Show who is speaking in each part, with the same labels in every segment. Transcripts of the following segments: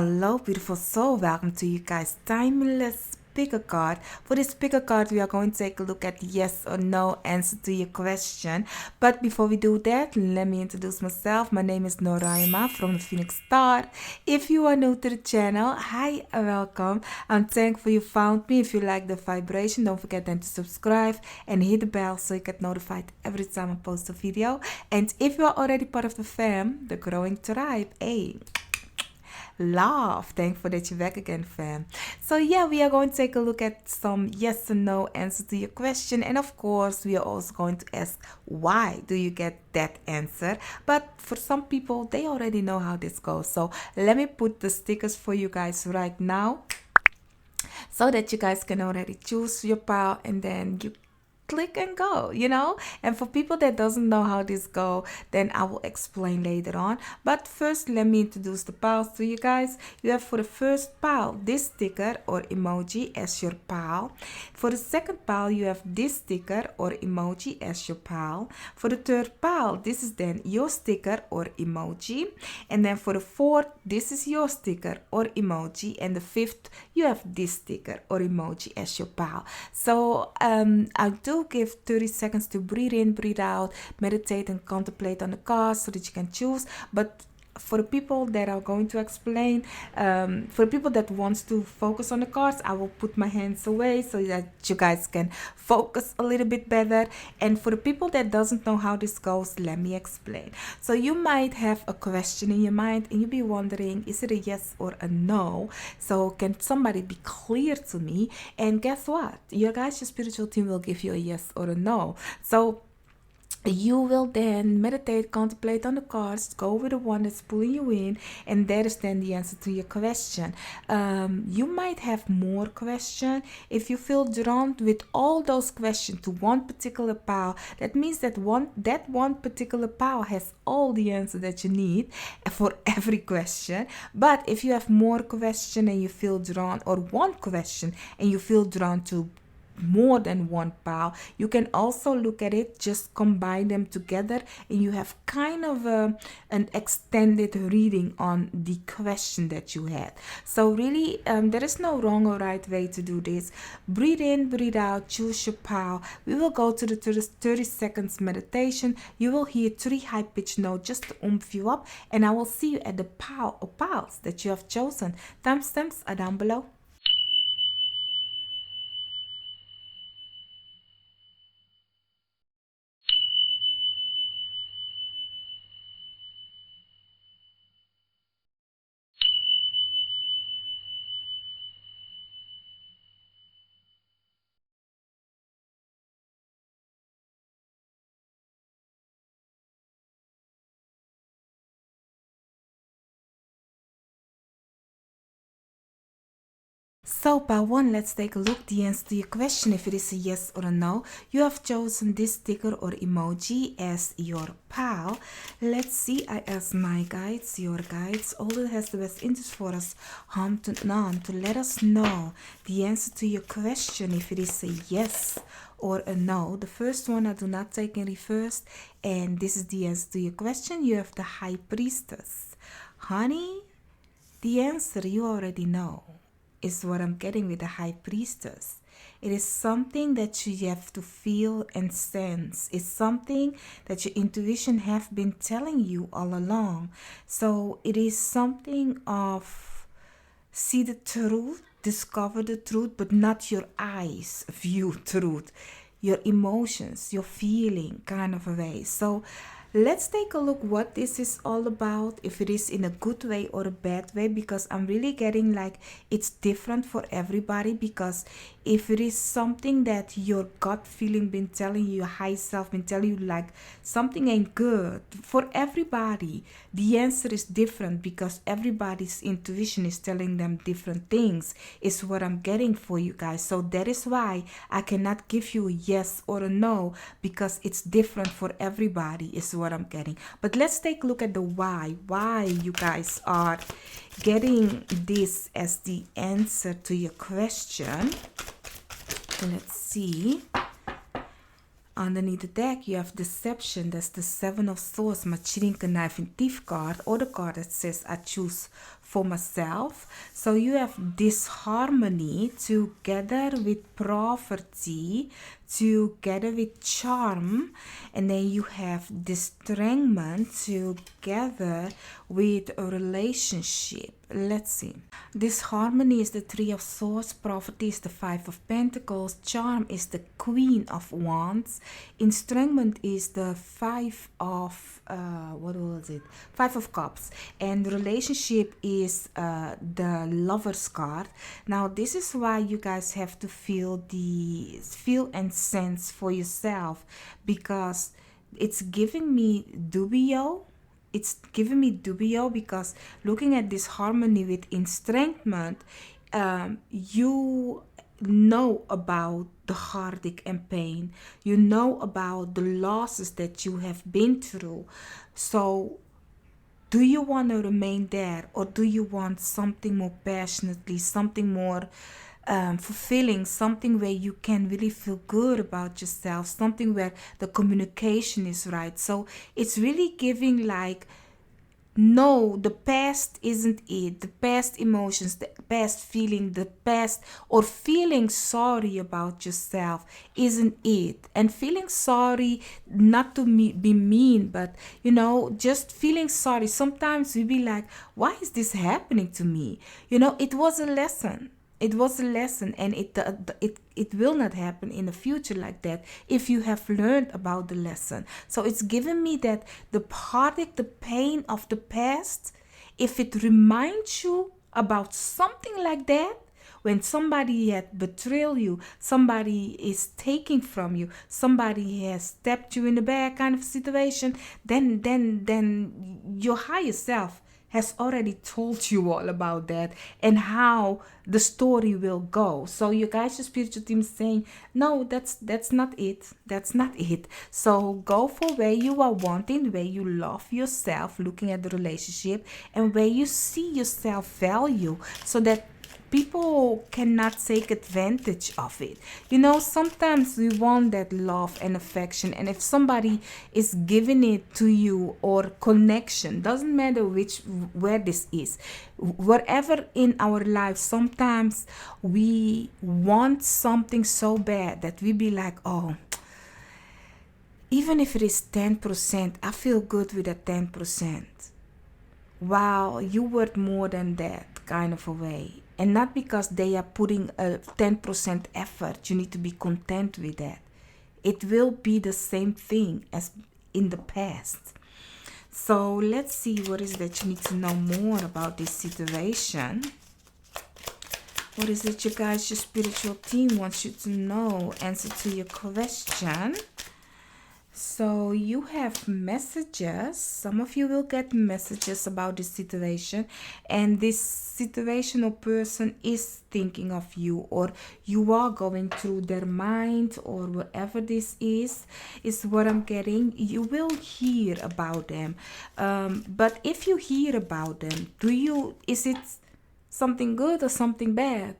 Speaker 1: Hello, beautiful soul. Welcome to you guys' timeless picker card. For this picker card, we are going to take a look at yes or no answer to your question. But before we do that, let me introduce myself. My name is Noraima from the Phoenix Star. If you are new to the channel, hi and welcome. I'm thankful you found me. If you like the vibration, don't forget then to subscribe and hit the bell so you get notified every time I post a video. And if you are already part of the fam, the growing tribe, hey, love. Thankful that you're back again, fam. So yeah, we are going to take a look at some yes or no answer to your question, and of course we are also going to ask why do you get that answer. But for some people, they already know how this goes, so let me put the stickers for you guys right now so that you guys can already choose your pile, and then you click and go. And for people that doesn't know how this go, then I will explain later on. But first, let me introduce the piles to you guys. You have for the first pile this sticker or emoji as your pile. For the second pile, you have this sticker or emoji as your pile. For the third pile, this is then your sticker or emoji. And then for the fourth, this is your sticker or emoji. And the fifth, you have this sticker or emoji as your pile. So I do give 30 seconds to breathe in, breathe out, meditate and contemplate on the cards so that you can choose. But for the people that are going to explain, for the people that wants to focus on the cards, I will put my hands away so that you guys can focus a little bit better. And for the people that doesn't know how this goes, let me explain. So you might have a question in your mind and you'll be wondering, is it a yes or a no? So can somebody be clear to me? And guess what? Your guys, your spiritual team will give you a yes or a no. So you will then meditate, contemplate on the cards, go with the one that's pulling you in, and that is then the answer to your question. You might have more questions. If you feel drawn with all those questions to one particular pile, that means that one particular pile has all the answers that you need for every question. But if you have more questions and you feel drawn, or one question and you feel drawn to more than one pile, you can also look at it, just combine them together, and you have kind of an extended reading on the question that you had. So really, there is no wrong or right way to do this. Breathe in, breathe out, choose your pile. We will go to the 30 seconds meditation. You will hear 3 high pitched notes just to oomph you up, and I will see you at the pile or piles that you have chosen. Timestamps are down below. So, part 1, let's take a look the answer to your question. If it is a yes or a no, you have chosen this sticker or emoji as your pal. Let's see, I ask my guides, your guides, all that has the best interest for us, to let us know the answer to your question, if it is a yes or a no. The first one I do not take in reverse, and this is the answer to your question. You have the High Priestess. Honey, the answer you already know is what I'm getting with the High Priestess. It is something that you have to feel and sense. It's something that your intuition have been telling you all along. So it is something of see the truth, discover the truth, but not your eyes view truth. Your emotions, your feeling kind of a way. So let's take a look what this is all about, if it is in a good way or a bad way, because I'm really getting like it's different for everybody. Because if it is something that your gut feeling been telling you, your high self been telling you like something ain't good, for everybody the answer is different, because everybody's intuition is telling them different things, is what I'm getting for you guys. So that is why I cannot give you a yes or a no, because it's different for everybody, is what I'm getting. But let's take a look at the why you guys are getting this as the answer to your question. Let's see. Underneath the deck, you have deception. That's the 7 of Swords, my cheating knife and thief card, or the card that says I choose for myself. So you have disharmony together with poverty, together with charm, and then you have distrengment together with a relationship. Let's see. Disharmony is the Three of Swords, poverty is the Five of Pentacles, charm is the Queen of Wands, distrengment is the Five of what was it? Five of Cups, and relationship is the Lover's card. Now this is why you guys have to feel and sense for yourself, because it's giving me dubio. It's giving me dubio because looking at this harmony with enstrengthment, you know about the heartache and pain. You know about the losses that you have been through. So do you want to remain there, or do you want something more passionately, something more fulfilling, something where you can really feel good about yourself, something where the communication is right? So it's really giving like, no, the past isn't it. The past emotions, the past feeling, the past, or feeling sorry about yourself isn't it. And feeling sorry, not to be mean, but just feeling sorry. Sometimes we be like, why is this happening to me? It was a lesson. It was a lesson, and it will not happen in the future like that if you have learned about the lesson. So it's given me that the heartache, the pain of the past, if it reminds you about something like that, when somebody had betrayed you, somebody is taking from you, somebody has stabbed you in the back kind of situation, then your higher self has already told you all about that and how the story will go. So you guys, your spiritual team is saying, no, that's not it. That's not it. So go for where you are wanting, where you love yourself, looking at the relationship, and where you see yourself value, so that people cannot take advantage of it. Sometimes we want that love and affection, and if somebody is giving it to you, or connection, doesn't matter where this is, wherever in our life, sometimes we want something so bad that we be like, oh, even if it is 10%, I feel good with that 10%. Wow, you worth more than that kind of a way. And not because they are putting a 10% effort, you need to be content with that. It will be the same thing as in the past. So let's see what is that you need to know more about this situation. What is it you guys, your spiritual team wants you to know? Answer to your question. So you have messages. Some of you will get messages about this situation, and this situation or person is thinking of you, or you are going through their mind, or whatever this is what I'm getting. You will hear about them, but if you hear about them, is it something good or something bad?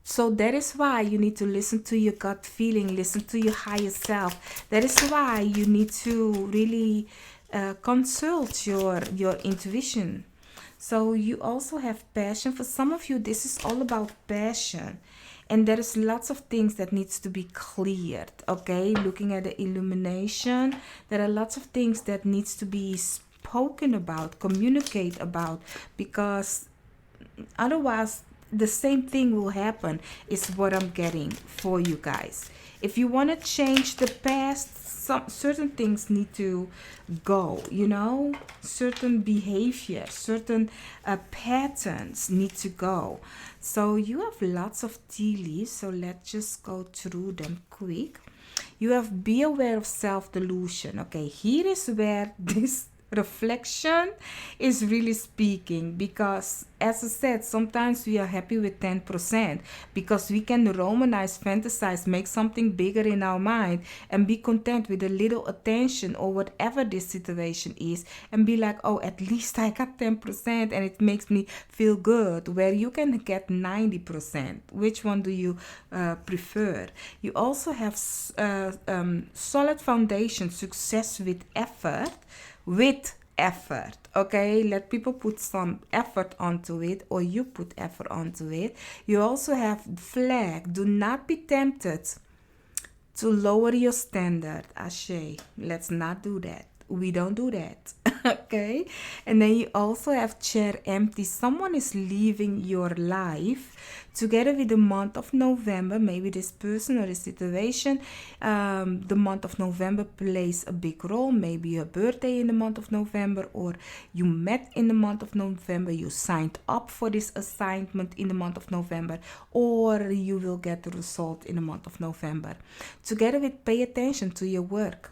Speaker 1: So that is why you need to listen to your gut feeling, listen to your higher self. That is why you need to really consult your intuition. So you also have passion. For some of you, this is all about passion. And there is lots of things that needs to be cleared, okay? Looking at the illumination, there are lots of things that needs to be spoken about, communicate about, because otherwise the same thing will happen, is what I'm getting for you guys. If you want to change the past, certain things need to go, certain behavior, certain patterns need to go. So you have lots of tea leaves, so let's just go through them quick. You have be aware of self-delusion. Okay, here is where this reflection is really speaking, because as I said, sometimes we are happy with 10% because we can romanize, fantasize, make something bigger in our mind, and be content with a little attention or whatever this situation is, and be like, oh, at least I got 10% and it makes me feel good, where you can get 90%. Which one do you prefer? You also have solid foundation, success with effort, with effort. Okay, let people put some effort onto it, or you put effort onto it. You also have flag. Do not be tempted to lower your standard. Ashe, let's not do that. We don't do that. Okay, and then you also have chair empty. Someone is leaving your life together with the month of November. Maybe this person or the situation, the month of November plays a big role. Maybe your birthday in the month of November, or you met in the month of November, you signed up for this assignment in the month of November, or you will get the result in the month of November. Together with pay attention to your work.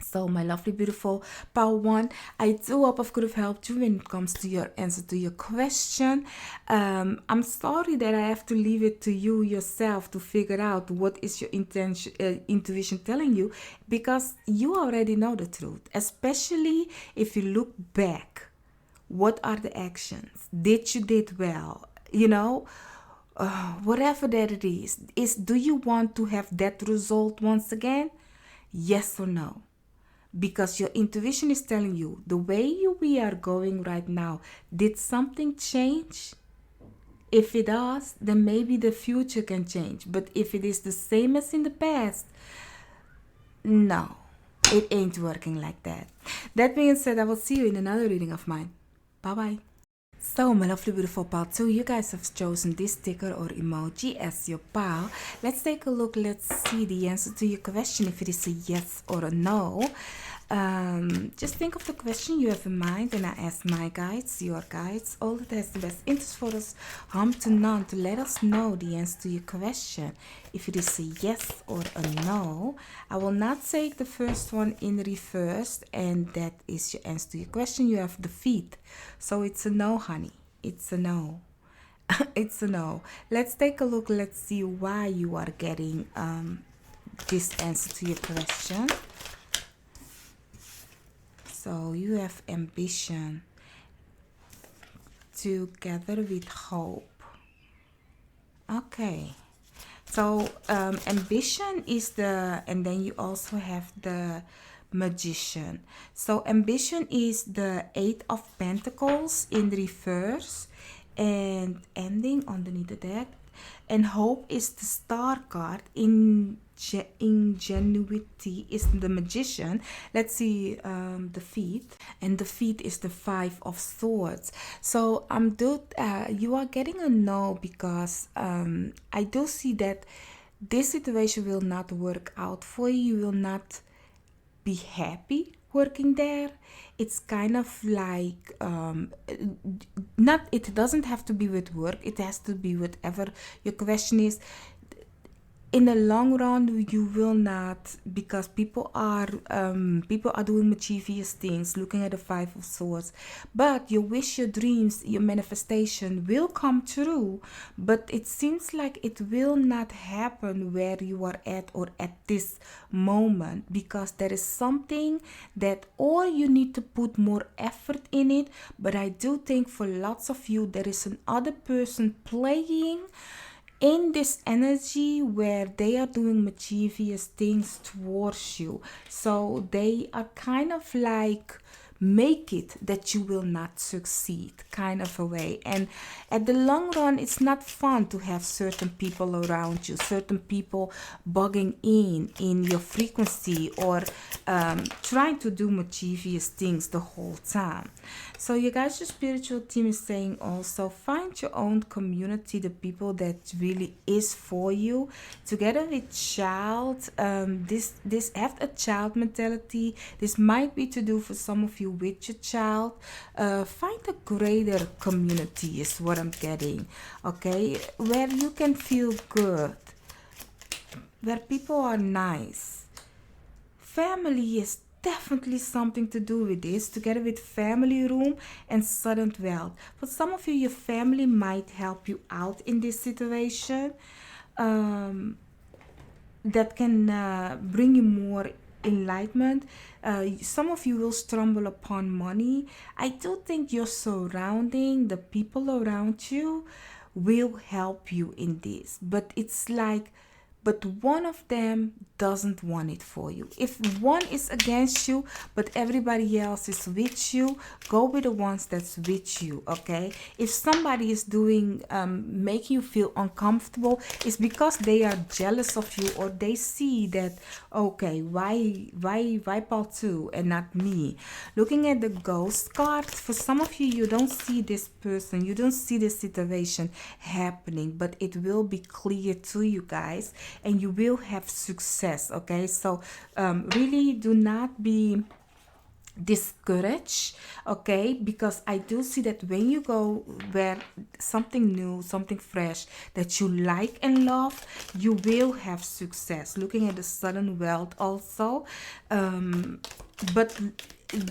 Speaker 1: So, my lovely, beautiful Power One, I do hope I could have helped you when it comes to your answer to your question. I'm sorry that I have to leave it to you yourself to figure out what is your intuition telling you, because you already know the truth, especially if you look back. What are the actions? Did you did well? Whatever that it is do you want to have that result once again? Yes or no? Because your intuition is telling you the way we are going right now, did something change? If it does, then maybe the future can change. But if it is the same as in the past, no, it ain't working like that. That being said, I will see you in another reading of mine. Bye bye. So, my lovely, beautiful pal, too, you guys have chosen this sticker or emoji as your pal. Let's take a look. Let's see the answer to your question, if it is a yes or a no. Just think of the question you have in mind, and I ask my guides, your guides, all that has the best interest for us, harm to none, to let us know the answer to your question. If it is a yes or a no, I will not take the first one in reverse, and that is your answer to your question. You have the feet, so it's a no, honey. It's a no. It's a no. Let's take a look. Let's see why you are getting this answer to your question. So you have ambition together with hope. Okay. So ambition is and then you also have the magician. So ambition is the Eight of Pentacles in reverse, and ending underneath the deck. And hope is the Star card. Ingenuity is the magician. Let's see the feet, and the feet is the Five of Swords. So you are getting a no, because I do see that this situation will not work out for you. You will not be happy working there. It's kind of like not, it doesn't have to be with work, it has to be whatever your question is. In the long run, you will not, because people are doing mischievous things, looking at the Five of Swords. But your wish, your dreams, your manifestation will come true, but it seems like it will not happen where you are at, or at this moment, because there is something that, or you need to put more effort in it. But I do think for lots of you, there is another person playing in this energy where they are doing mischievous things towards you. So they are kind of like make it that you will not succeed, kind of a way. And at the long run, it's not fun to have certain people around you, certain people bugging in your frequency, or trying to do mischievous things the whole time. So you guys, your spiritual team is saying also, find your own community, the people that really is for you. Together with child, this have a child mentality. This might be to do for some of you with your child. Find a greater community is what I'm getting. Okay, where you can feel good, where people are nice. Family is definitely something to do with this, together with family room and sudden wealth. For some of you, your family might help you out in this situation. That can bring you more enlightenment. Some of you will stumble upon money. I do think your surrounding, the people around you, will help you in this, but it's like but one of them doesn't want it for you. If one is against you but everybody else is with you, go with the ones that's with you. Okay, if somebody is doing making you feel uncomfortable, it's because they are jealous of you, or they see that, okay, why Paul too and not me. Looking at the ghost card, for some of you, you don't see this person, you don't see this situation happening, but it will be clear to you guys, and you will have success. Okay, so really do not be discouraged. Okay, because I do see that when you go where something new, something fresh that you like and love, you will have success. Looking at the sudden wealth also, but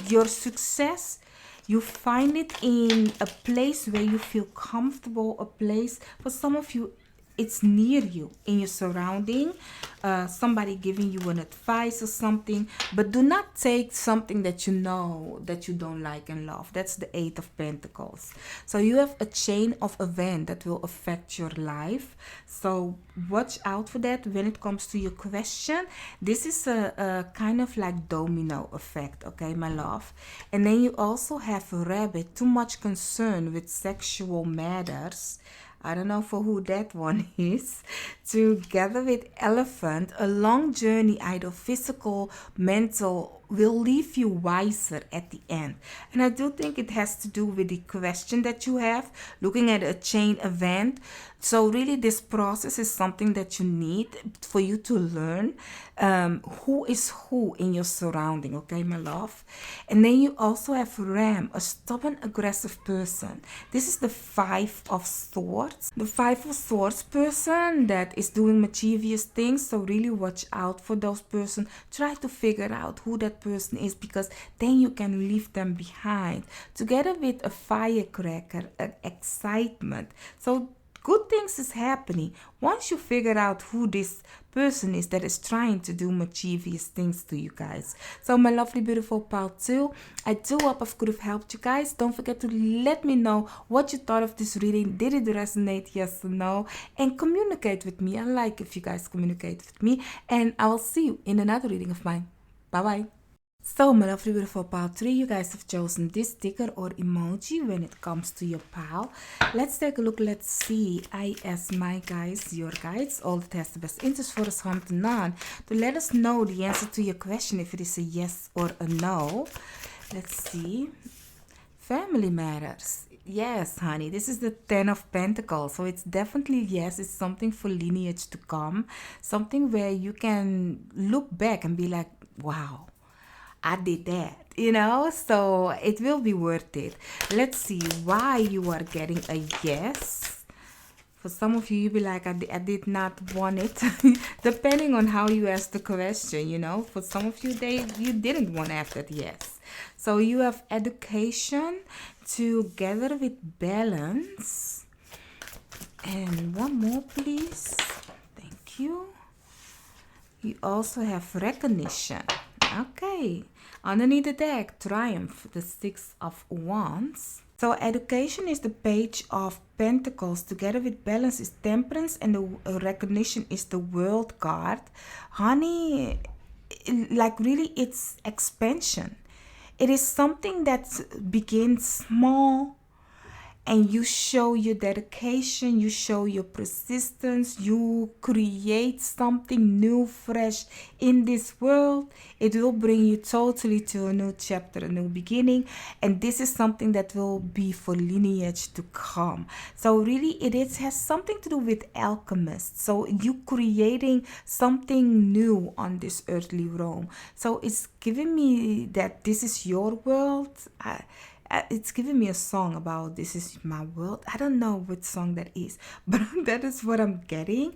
Speaker 1: your success, you find it in a place where you feel comfortable, a place, for some of you, it's near you, in your surrounding, somebody giving you an advice or something. But do not take something that you know that you don't like and love. That's the Eight of Pentacles. So you have a chain of event that will affect your life, so watch out for that. When it comes to your question, this is a kind of like domino effect. Okay, my love. And then you also have a rabbit, too much concern with sexual matters. I don't know for who that one is. Together with elephant, a long journey, either physical, mental, will leave you wiser at the end. And I do think it has to do with the question that you have, looking at a chain event. So really this process is something that you need for you to learn who is who in your surrounding. Okay, my love. And then you also have ram, a stubborn, aggressive person. This is the Five of Swords. The Five of Swords person that is doing mischievous things. So really watch out for those person. Try to figure out who that person is, because then you can leave them behind. Together with a firecracker, excitement. So good things is happening once you figure out who this person is that is trying to do mischievous things to you guys. So my lovely beautiful part 2, I do hope I could have helped you guys. Don't forget to let me know what you thought of this reading. Did it resonate, yes or no? And communicate with me. I like if you guys communicate with me, and I will see you in another reading of mine. Bye bye. So my lovely beautiful pile 3, you guys have chosen this sticker or emoji when it comes to your pile. Let's take a look. Let's see. I ask my guys, your guides, all that has the best interest for us, hand to none, to let us know the answer to your question, if it is a yes or a no. Let's see. Family matters. Yes, honey, this is the Ten of Pentacles. So it's definitely yes, it's something for lineage to come. Something where you can look back and be like, wow, I did that, you know, so it will be worth it. Let's see why you are getting a yes. For some of you, you'll be like, I did not want it. Depending on how you ask the question, you know. For some of you, you didn't want to have that yes. So you have education together with balance. And one more, please. Thank you. You also have recognition. Okay, underneath the deck, Triumph, the Six of Wands. So education is the Page of Pentacles. Together with balance is Temperance, and the recognition is the World card. Honey, like really, it's expansion. It is something that begins small, and you show your dedication, you show your persistence, you create something new, fresh in this world. It will bring you totally to a new chapter, a new beginning, and this is something that will be for lineage to come. So really it has something to do with alchemists. So you creating something new on this earthly realm. So it's giving me that this is your world. It's giving me a song about this is my world. I don't know which song that is, but that is what I'm getting.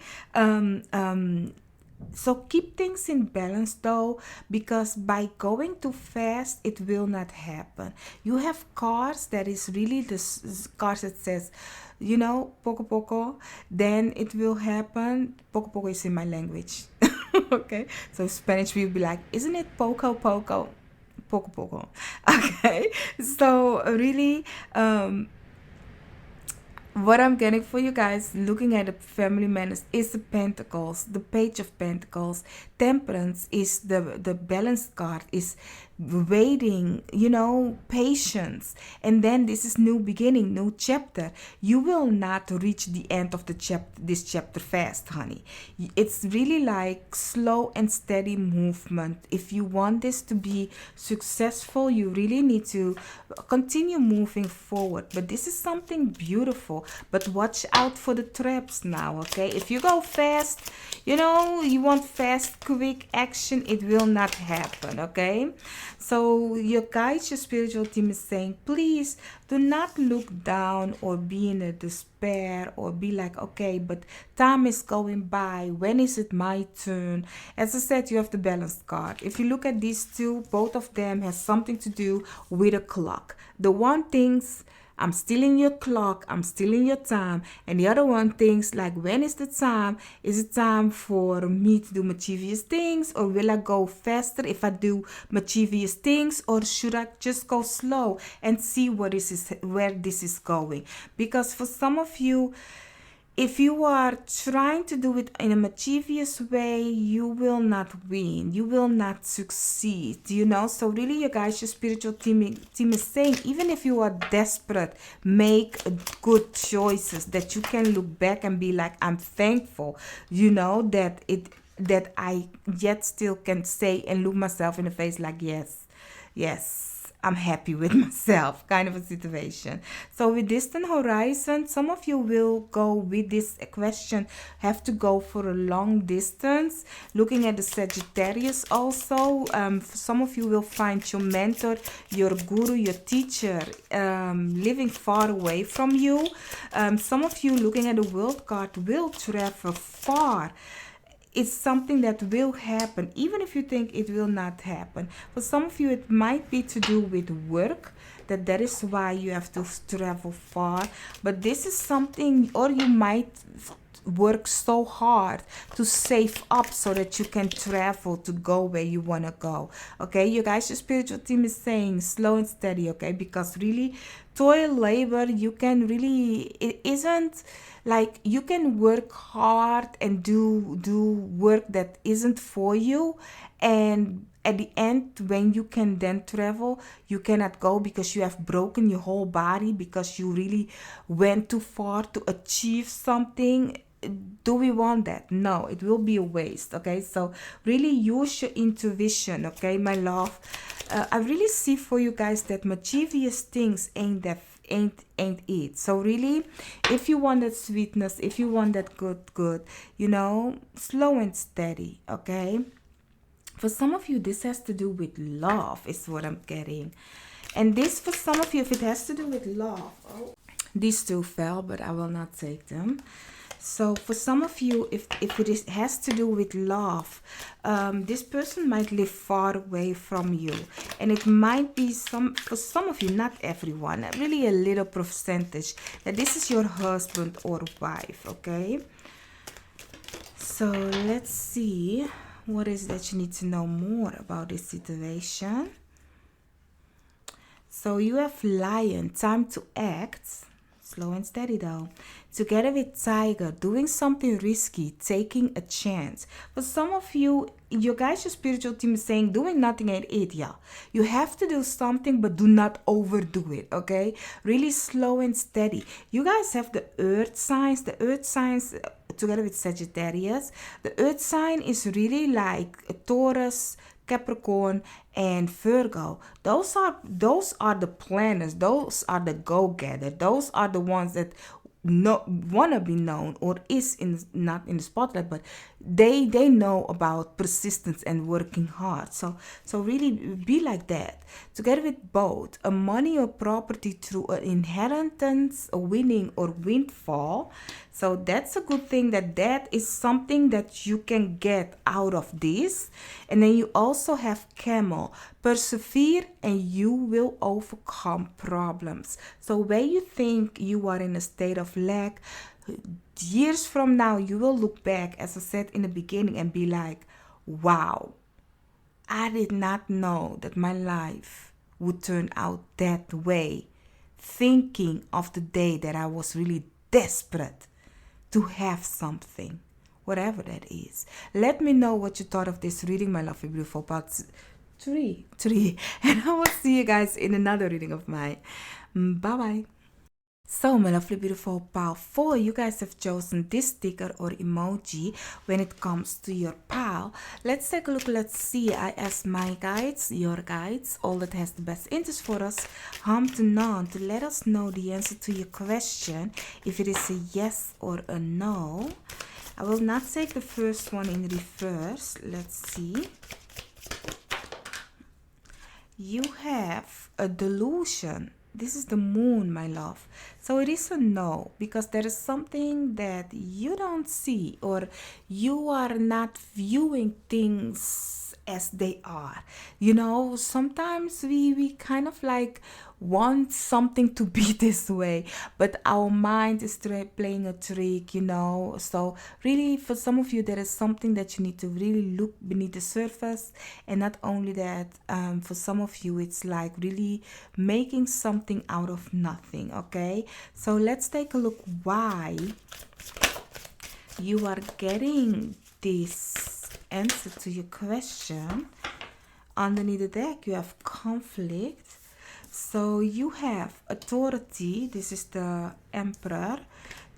Speaker 1: So keep things in balance though, because by going too fast, it will not happen. You have cards that is really the cards that says, you know, poco poco, then it will happen. Poco poco is in my language. Okay, so Spanish will be like, isn't it poco poco? Poco poco. Okay, so really What I'm getting for you guys, looking at the family manners, is the Pentacles, the Page of Pentacles. Temperance is the balanced card, is waiting, patience. And then this is new beginning, new chapter. You will not reach the end of this chapter fast, honey. It's really like slow and steady movement. If you want this to be successful, you really need to continue moving forward. But this is something beautiful. But watch out for the traps now, okay? If you go fast, you want fast, quick action, it will not happen, okay? So your guides, your spiritual team is saying, please do not look down or be in a despair or be like, okay, but time is going by. When is it my turn? As I said, you have the balanced card. If you look at these two, both of them has something to do with a clock. The one thinks, I'm stealing your clock, I'm stealing your time. And the other one thinks like, when is the time? Is it time for me to do mischievous things? Or will I go faster if I do mischievous things? Or should I just go slow and see where this is going? Because for some of you, if you are trying to do it in a mischievous way, you will not win. You will not succeed, So really, you guys, your spiritual team is saying, even if you are desperate, make good choices that you can look back and be like, I'm thankful, that I yet still can say and look myself in the face like, yes, I'm happy with myself, kind of a situation. So with distant horizon, some of you will go with this question, have to go for a long distance. Looking at the Sagittarius also, some of you will find your mentor, your guru, your teacher, living far away from you. Some of you, looking at the World card, will travel far. It's something that will happen, even if you think it will not happen. For some of you, it might be to do with work, that is why you have to travel far. But this is something, or you might work so hard to save up so that you can travel to go where you want to go. Okay, you guys, your spiritual team is saying slow and steady, okay? Because really, toil, labor, you can really, it isn't like you can work hard and do work that isn't for you, and at the end, when you can then travel, you cannot go because you have broken your whole body, because you really went too far to achieve something. Do we want that? No, it will be a waste. Okay, so really use your intuition. Okay, my love, I really see for you guys that mischievous things ain't it. So really, if you want that sweetness, if you want that good, slow and steady. Okay, for some of you, this has to do with love, is what I'm getting. And this, for some of you, if it has to do with love, these two fell, but I will not take them. So for some of you, if has to do with love, this person might live far away from you. And it might be for some of you, not everyone, really a little percentage, that this is your husband or wife, okay? So let's see, what is that you need to know more about this situation? So you have Lion, time to act. Slow and steady though. Together with Tiger, doing something risky, taking a chance. For some of you, your guys, your spiritual team is saying doing nothing ain't it, yeah. You have to do something, but do not overdo it, okay? Really slow and steady. You guys have the earth signs. The earth signs, together with Sagittarius. The earth sign is really like a Taurus, Capricorn, and Virgo. Those are the planners. Those are the go-getters. Those are the ones that wanna be known, or is not in the spotlight, but they know about persistence and working hard. So really be like that. Together with both a money or property through an inheritance, a winning or windfall. So that's a good thing, that is something that you can get out of this. And then you also have Camel, persevere and you will overcome problems. So when you think you are in a state of lack, years from now you will look back, as I said in the beginning, and be like, wow, I did not know that my life would turn out that way. Thinking of the day that I was really desperate to have something, whatever that is. Let me know what you thought of this reading, my lovely beautiful parts. Three. And I will see you guys in another reading of mine. Bye bye. So, my lovely beautiful pile 4, you guys have chosen this sticker or emoji when it comes to your pile. Let's take a look. Let's see. I asked my guides, your guides, all that has the best interest for us, to know, to let us know the answer to your question, if it is a yes or a no. I will not take the first one in reverse. Let's see. You have a delusion. This is the moon, my love. So it is a no, because there is something that you don't see, or you are not viewing things as they are. You know, sometimes we kind of like want something to be this way, but our mind is playing a trick, you know. So really, for some of you, there is something that you need to really look beneath the surface. And not only that, for some of you, it's like really making something out of nothing. Okay, so let's take a look why you are getting this answer to your question. Underneath the deck, you have conflict. So you have authority. This is the Emperor.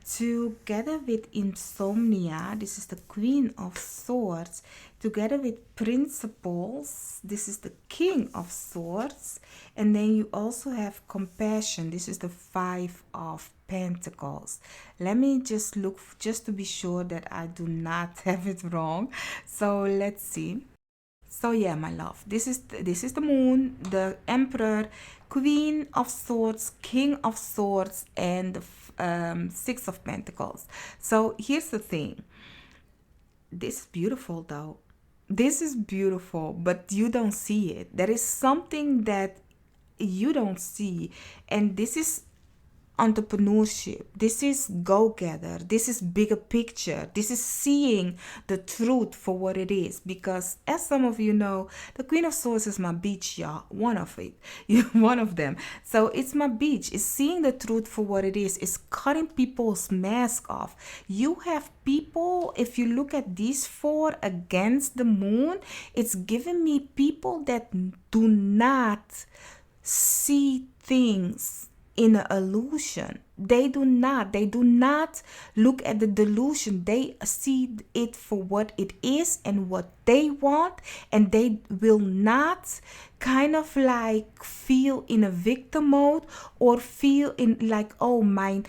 Speaker 1: Together with insomnia, this is the Queen of Swords. Together with principles, this is the King of Swords. And then you also have compassion. This is the Five of Pentacles. Let me just look, just to be sure that I do not have it wrong. So let's see. So yeah, my love, this is the moon, the Emperor, Queen of Swords, King of Swords, and the Six of Pentacles. So here's the thing. This is beautiful, though. This is beautiful, but you don't see it. There is something that you don't see, and this is entrepreneurship. This is go-getter. This is bigger picture. This is seeing the truth for what it is. Because as some of you know, the Queen of Swords is my beach, y'all. One of it. One of them. So it's my beach. It's seeing the truth for what it is. It's cutting people's mask off. You have people, if you look at these four against the moon, it's giving me people that do not see things in an illusion. They do not look at the delusion. They see it for what it is and what they want, and they will not kind of like feel in a victim mode, or feel in like, oh, my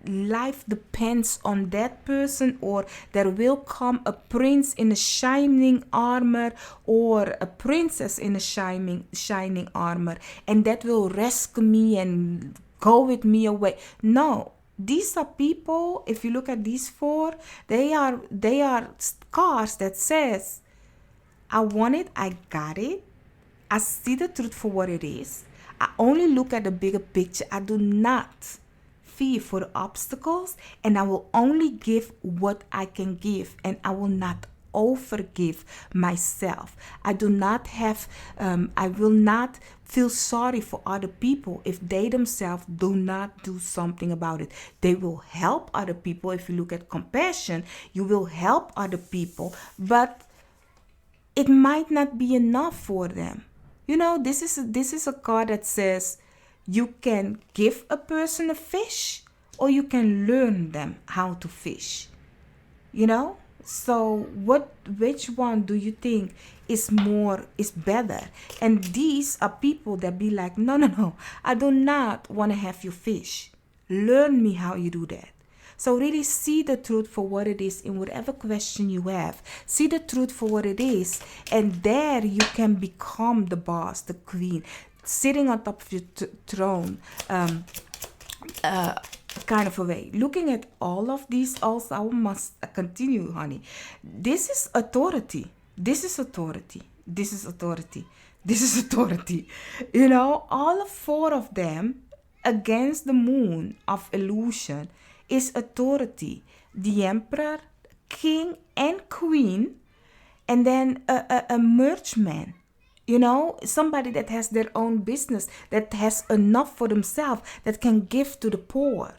Speaker 1: life depends on that person, or there will come a prince in a shining armor, or a princess in a shining armor, and that will rescue me and go with me away. No, these are people, if you look at these four, they are cards that says, I want it, I got it, I see the truth for what it is, I only look at the bigger picture, I do not fear for the obstacles, and I will only give what I can give, and I will not overgive myself. I do not have, I will not feel sorry for other people if they themselves do not do something about it. They will help other people. If you look at compassion, you will help other people, but it might not be enough for them. You know, this is a card that says you can give a person a fish, or you can learn them how to fish. You know? So which one do you think is better? And these are people that be like, no, I do not want to have your fish. Learn me how you do that. So really see the truth for what it is in whatever question you have. See the truth for what it is, and there you can become the boss, the queen, sitting on top of your throne. Kind of a way. Looking at all of these also, I must continue, honey. This is authority. This is authority. This is authority. This is authority. You know, all four of them against the moon of illusion is authority. The Emperor, King, and Queen, and then a merchant. You know, somebody that has their own business, that has enough for themselves, that can give to the poor.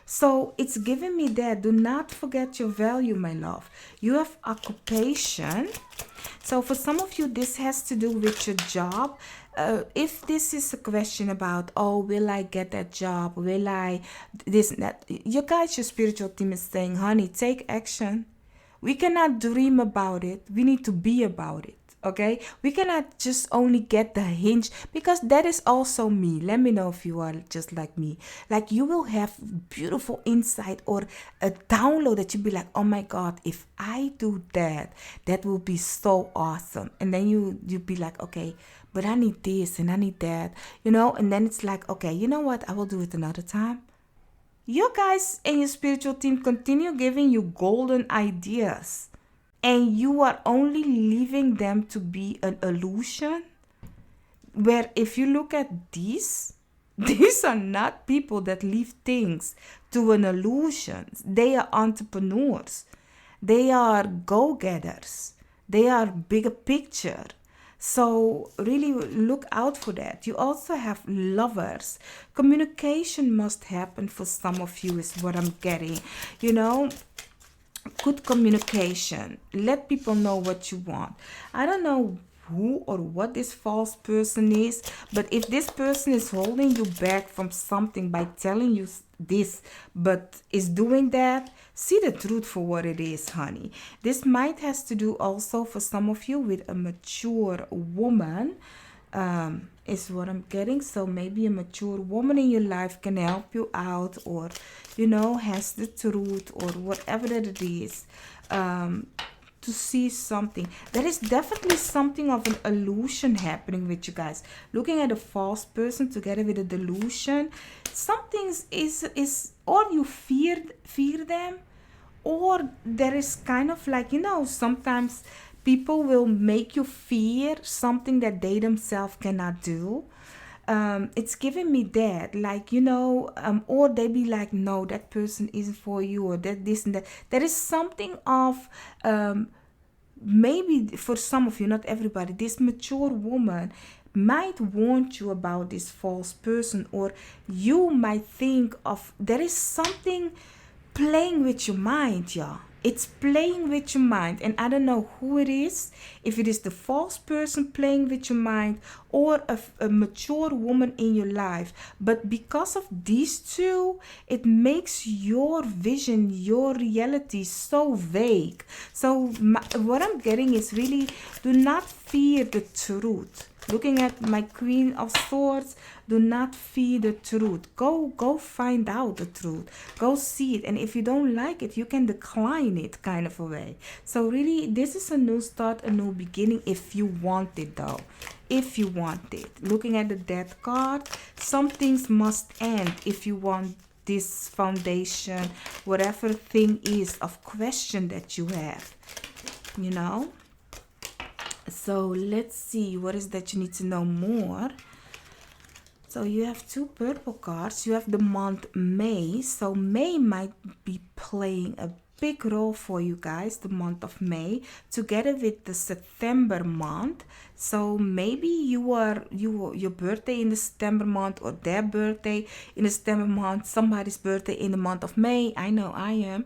Speaker 1: So it's giving me that. Do not forget your value, my love. You have occupation. So for some of you, this has to do with your job. If this is a question about, oh, will I get that job? Will I this and that? You guys, your spiritual team is saying, honey, take action. We cannot dream about it. We need to be about it. Okay, we cannot just only get the hinge, because that is also me. Let me know if you are just like me. Like, you will have beautiful insight or a download that you be like, oh my god, if I do that, that will be so awesome. And then you be like, okay, but I need this and I need that, and then it's like, okay, you know what, I will do it another time. You guys and your spiritual team continue giving you golden ideas, and you are only leaving them to be an illusion. Where if you look at these are not people that leave things to an illusion. They are entrepreneurs. They are go-getters. They are bigger picture. So really look out for that. You also have lovers. Communication must happen for some of you is what I'm getting. Good communication. Let people know what you want. I don't know who or what this false person is, but if this person is holding you back from something by telling you this, but is doing that, see the truth for what it is, honey. This might has to do also for some of you with a mature woman, is what I'm getting. So maybe a mature woman in your life can help you out, or has the truth, or whatever that it is, to see something. There is definitely something of an illusion happening with you guys. Looking at a false person together with a delusion, something is or you fear them, or there is kind of like, sometimes people will make you fear something that they themselves cannot do. It's giving me that, like, or they be like, no, that person isn't for you, or that this and that. There is something of, maybe for some of you, not everybody, this mature woman might warn you about this false person, or you might think of, there is something playing with your mind, yeah. It's playing with your mind, and I don't know who it is, if it is the false person playing with your mind, or a mature woman in your life. But because of these two, it makes your vision, your reality so vague. So what I'm getting is really, do not fear the truth. Looking at my Queen of Swords, do not fear the truth. Go find out the truth. Go see it. And if you don't like it, you can decline it, kind of a way. So really, this is a new start, a new beginning, if you want it though. If you want it. Looking at the Death card, some things must end if you want this foundation, whatever thing is of question that you have. So let's see, what is that you need to know more? So you have two purple cards. You have the month May. So May might be playing a big role for you guys, the month of May, together with the September month. So maybe your birthday in the September month, or their birthday in the September month, somebody's birthday in the month of May. I know I am.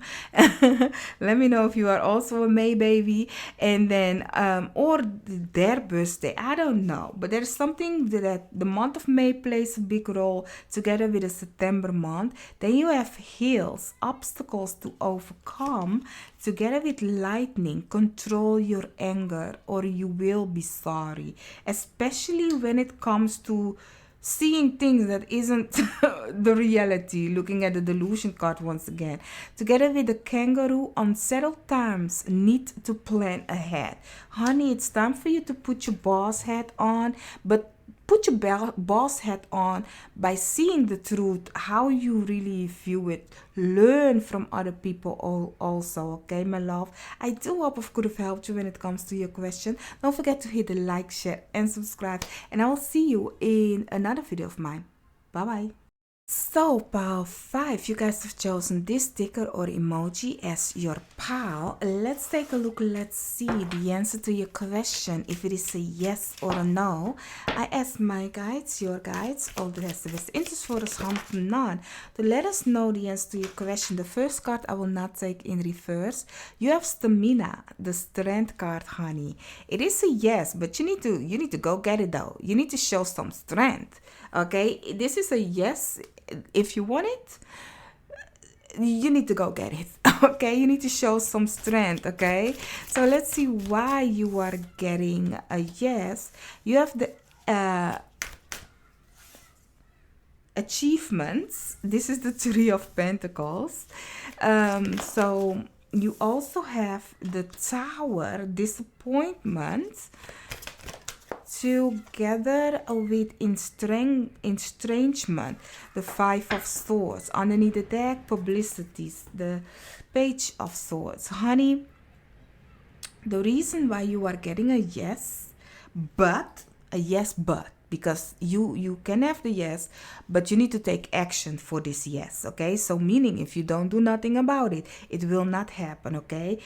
Speaker 1: Let me know if you are also a May baby. And then or their birthday, I don't know, but there's something that the month of May plays a big role together with the September month. Then you have hills, obstacles to overcome, together with lightning. Control your anger, or you will be sorry, especially when it comes to seeing things that isn't the reality. Looking at the delusion card once again, together with the kangaroo. Unsettled times need to plan ahead, honey. It's time for you to put your boss hat on, but put your boss hat on by seeing the truth, how you really view it. Learn from other people also, okay, my love? I do hope I could have helped you when it comes to your question. Don't forget to hit the like, share, and subscribe, and I will see you in another video of mine. Bye bye. So, pile 5, you guys have chosen this sticker or emoji as your pile. Let's take a look. Let's see the answer to your question. If it is a yes or a no, I ask my guides, your guides, all the rest of us interest for us hand none to let us know the answer to your question. The first card I will not take in reverse. You have stamina, the strength card, honey. It is a yes, but you need to go get it though. You need to show some strength. Okay, this is a yes. If you want it, you need to go get it. Okay, you need to show some strength. Okay, so let's see why you are getting a yes. You have the achievements. This is the Three of Pentacles. So you also have the Tower, disappointment, together with estrangement, the Five of Swords. Underneath the deck, publicities, the Page of Swords. Honey, the reason why you are getting a yes, but because you can have the yes, but you need to take action for this yes. Okay, so meaning if you don't do nothing about it, it will not happen. Okay,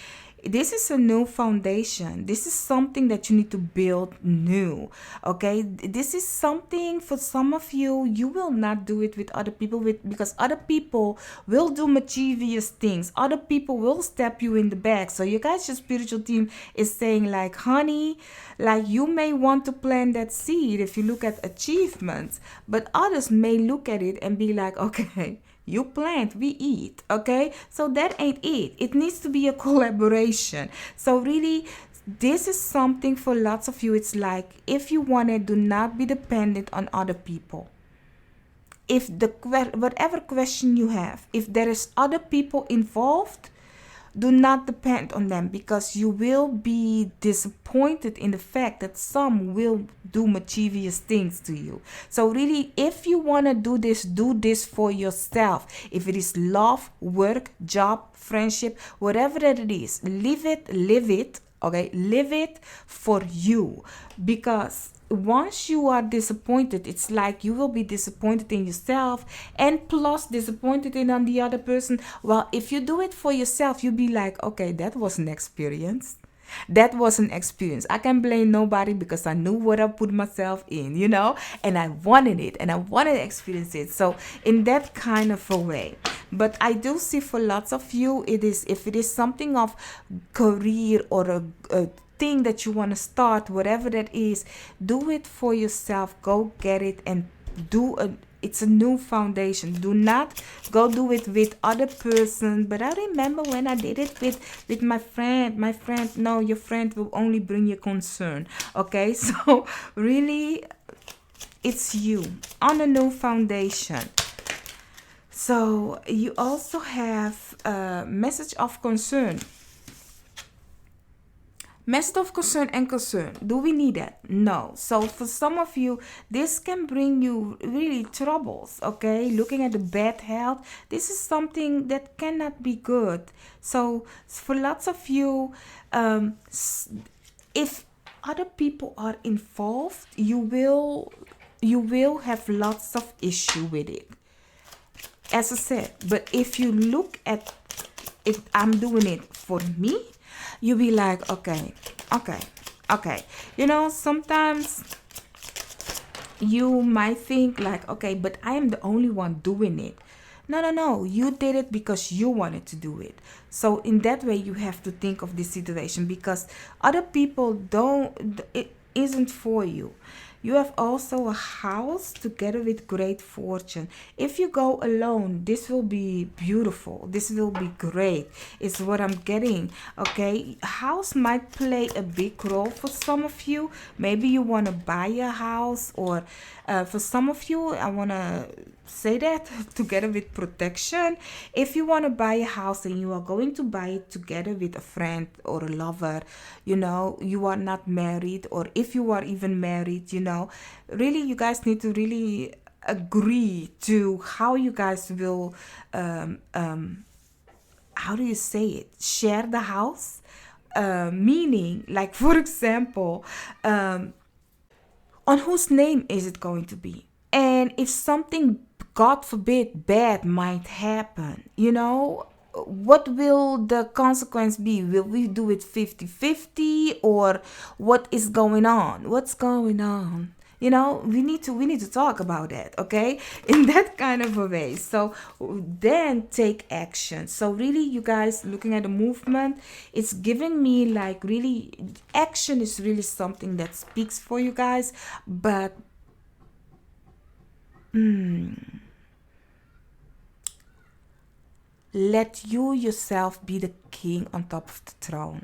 Speaker 1: this is a new foundation. This is something that you need to build new. Okay, this is something for some of you. You will not do it with other people, because other people will do mischievous things. Other people will stab you in the back. So you guys, your spiritual team is saying like, honey, like you may want to plant that seed if you look at achievements, but others may look at it and be like, okay, you plant, we eat. Okay, so that ain't it. It needs to be a collaboration. So really, this is something for lots of you. It's like, if you want it, do not be dependent on other people. If whatever question you have, if there is other people involved, do not depend on them, because you will be disappointed in the fact that some will do mischievous things to you. So really, if you want to do this for yourself. If it is love, work, job, friendship, whatever that it is, live it. Okay, live it for you, because once you are disappointed, it's like you will be disappointed in yourself, and plus disappointed in on the other person. Well, if you do it for yourself, you'll be like, okay, that was an experience. That was an experience. I can blame nobody, because I knew what I put myself in, and I wanted it, and I wanted to experience it. So in that kind of a way. But I do see for lots of you, if it is something of career or a thing that you want to start, whatever that is, do it for yourself. Go get it and it's a new foundation. Do not go do it with other person. But I remember when I did it with my friend. No, your friend will only bring you concern. Okay, so really, it's you on a new foundation. So you also have a message of concern. Message of concern and concern. Do we need that? No. So for some of you, this can bring you really troubles. Okay, looking at the bad health, this is something that cannot be good. So for lots of you, if other people are involved, you will have lots of issue with it, as I said. But if you look at it, I'm doing it for me, you be like, okay. Sometimes you might think like, okay, but I am the only one doing it. No. You did it because you wanted to do it. So in that way, you have to think of this situation, because other people it isn't for you. You have also a house together with great fortune. If you go alone, this will be beautiful. This will be great. It's what I'm getting. Okay, house might play a big role for some of you. Maybe you want to buy a house, or for some of you, I want to say that together with protection. If you want to buy a house and you are going to buy it together with a friend or a lover, you are not married, or if you are even married, really, you guys need to really agree to how you guys will how do you say it, share the house, meaning, like, for example, on whose name is it going to be? And if something God forbid, bad might happen. What will the consequence be? Will we do it 50-50, or what is going on? What's going on? We need to talk about that, okay? In that kind of a way. So then take action. So really, you guys, looking at the movement, it's giving me like really action is really something that speaks for you guys. But let you yourself be the king on top of the throne.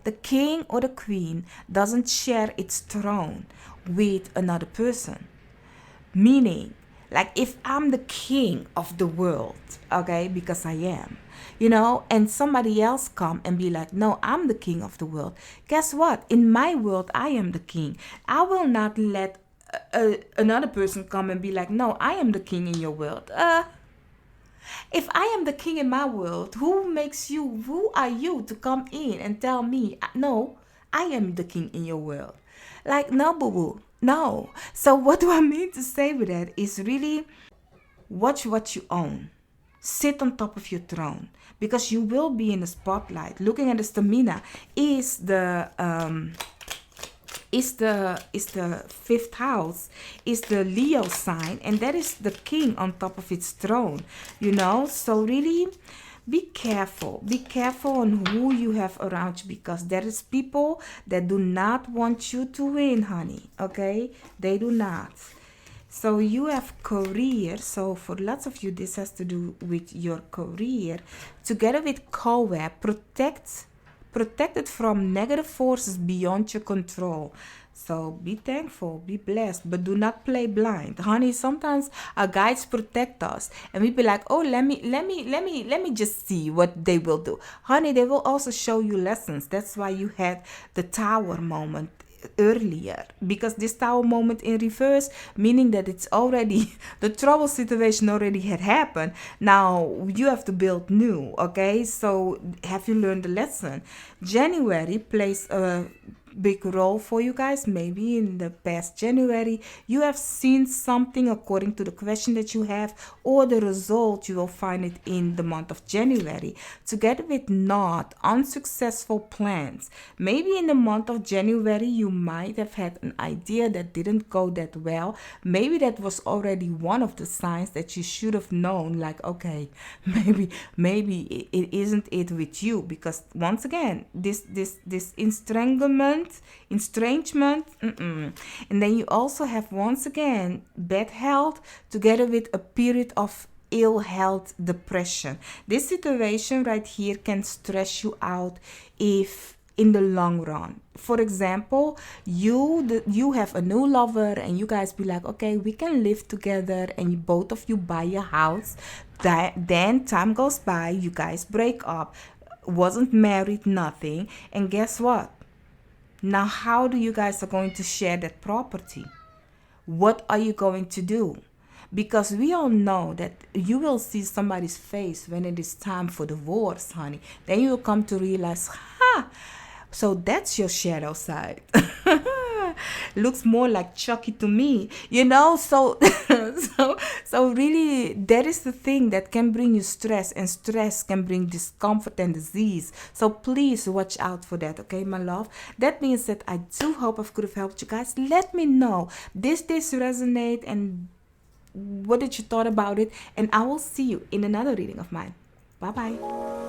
Speaker 1: The king or the queen doesn't share its throne with another person. Meaning, like if I'm the king of the world, okay, because I am, and somebody else come and be like, no, I'm the king of the world. Guess what? In my world, I am the king. I will not let another person come and be like, no, I am the king in your world. If I am the king in my world, who are you to come in and tell me, no, I am the king in your world? Like, no, boo boo. No. So, what do I mean to say with that is really watch what you own. Sit on top of your throne, because you will be in the spotlight. Looking at the stamina is the fifth house, is the Leo sign, and that is the king on top of its throne. So really be careful on who you have around you, because there is people that do not want you to win, honey. Okay, they do not. So you have career. So for lots of you, this has to do with your career. Together with co-web, protected from negative forces beyond your control. So be thankful, be blessed, but do not play blind, honey. Sometimes our guides protect us, and we be like, oh, let me just see what they will do, honey. They will also show you lessons. That's why you had the tower moment earlier, because this tower moment in reverse, meaning that it's already the trouble situation already had happened. Now you have to build new. Okay, so have you learned the lesson? January plays a big role for you guys. Maybe in the past January you have seen something according to the question that you have, or the result, you will find it in the month of January. Together with not unsuccessful plans, maybe in the month of January you might have had an idea that didn't go that well. Maybe that was already one of the signs that you should have known, like, okay, maybe it isn't it with you, because once again, this estrangement. And then you also have, once again, bad health together with a period of ill health, depression. This situation right here can stress you out if in the long run. For example, you have a new lover and you guys be like, okay, we can live together, and you, both of you buy a house. Then time goes by, you guys break up, wasn't married, nothing, and guess what? Now, how do you guys are going to share that property? What are you going to do? Because we all know that you will see somebody's face when it is time for divorce, honey. Then you will come to realize, so that's your shadow side. Looks more like Chucky to me, so so really, that is the thing that can bring you stress, and stress can bring discomfort and disease. So please watch out for that, okay, my love? That being said, I do hope I could have helped you guys. Let me know, this resonate, and what did you thought about it, and I will see you in another reading of mine. Bye bye.